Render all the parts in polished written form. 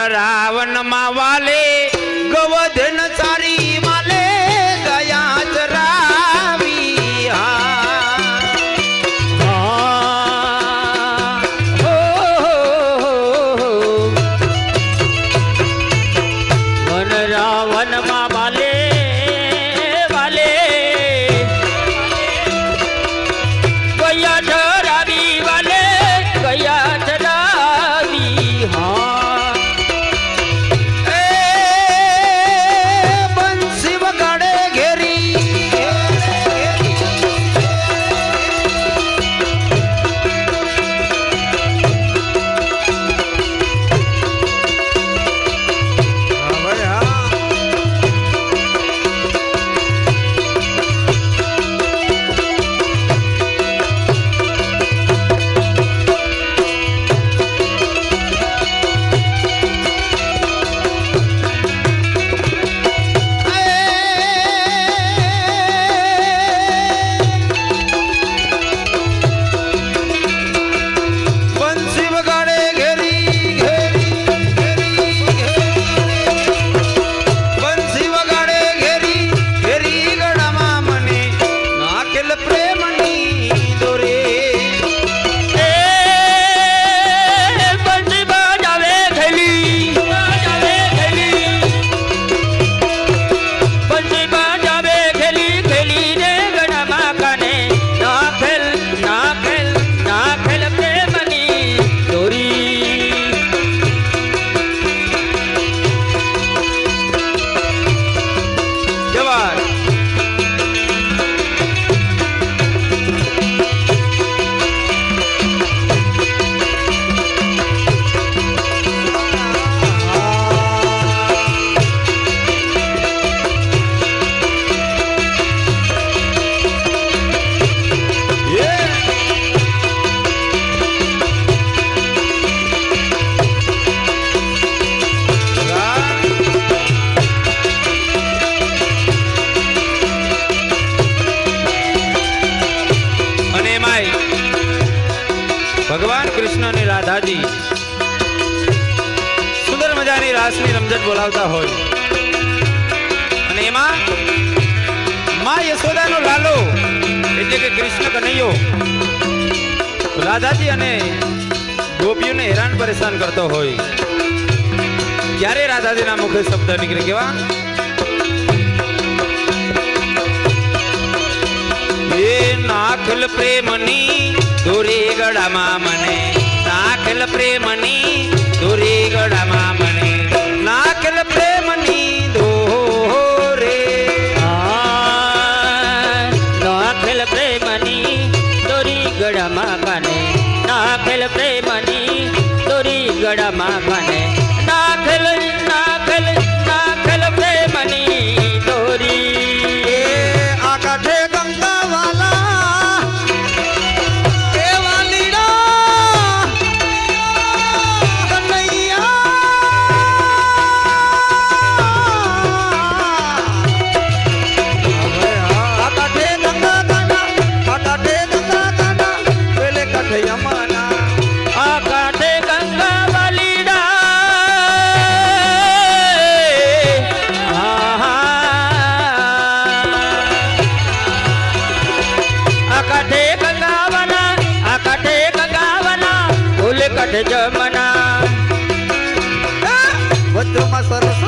રાવણ માં વાલે ગવધન ચારી માલે ગયા ચરાવી વન રાવણ માં વાલે વાલે ગયા ચરાવી વાલે ગયા ચરાવી બંસી વગાડે ઘેરી ભગવાન કૃષ્ણ અને રાધાજી સુંદર મજાની રાસની રમઝટ બોલાવતા હોય અને એમાં માં યશોદાનો લાલો એટલે કે કૃષ્ણ કનૈયો રાધાજી અને ગોપીઓને હેરાન પરેશાન કરતો હોય ત્યારે રાધાજીના મુખે શબ્દ નીકળે કેવા એ નાખલ પ્રેમની દોરી ગળામાં મને નાખલ પ્રેમની દોરી ગળામાં મને નાખલ પ્રેમની દોરે નાખેલ પ્રેમની દોરી ગળામાં મને નાખેલ પ્રેમની દોરી ગળામાં મને નાખેલ નાખેલ નાખેલ પ્રેમની દોરી આ કાઠે ગંગા વાલા જમના વચ્ચોમાં સરસ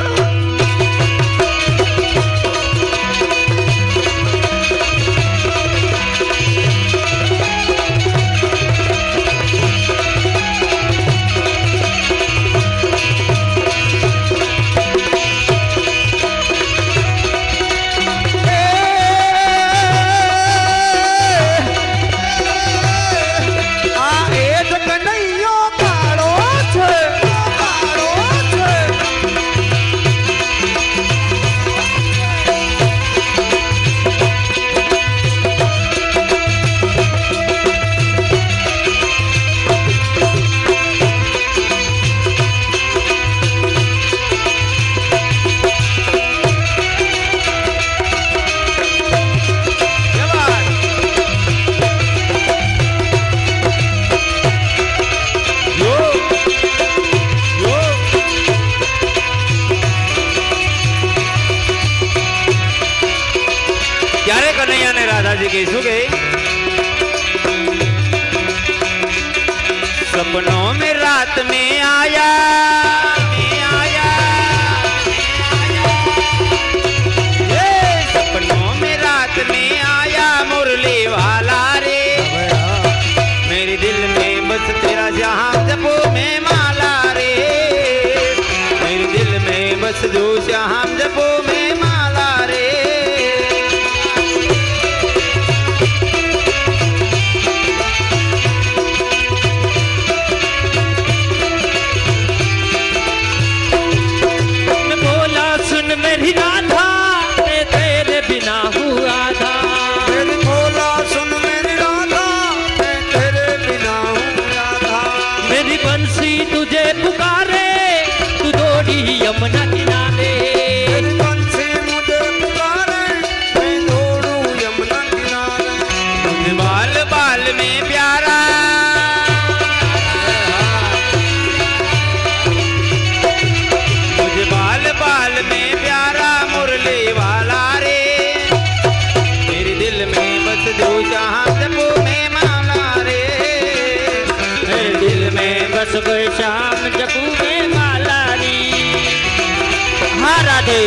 આ એ જ કનૈયો કાળો કે શું કે सपनों में रात में आया ये सपनों में रात में आया मुरली वाला रे मेरे दिल में बस तेरा जहां जपो में माला रे मेरे दिल में बस जो जहां जपो में माला रे मेरी राधा मैं तेरे बिना हुआ था मेरी भोला सुन मेरी राधा मैं तेरे बिना हुआ था मेरी बंसी तुझे पुकारे तू दौड़ी यमुना किनारे मेरी बंसी मुझे पुकारे मैं दौड़ूं यमुना किनारे मुझे बाल बाल में प्यारा मुझे बाल बाल में प्यारा मुरली वाला रे मेरे दिल में बस जो जहां जपो में माला रे मेरे दिल में बस कोई शाम जपू में माला री हाँ राधे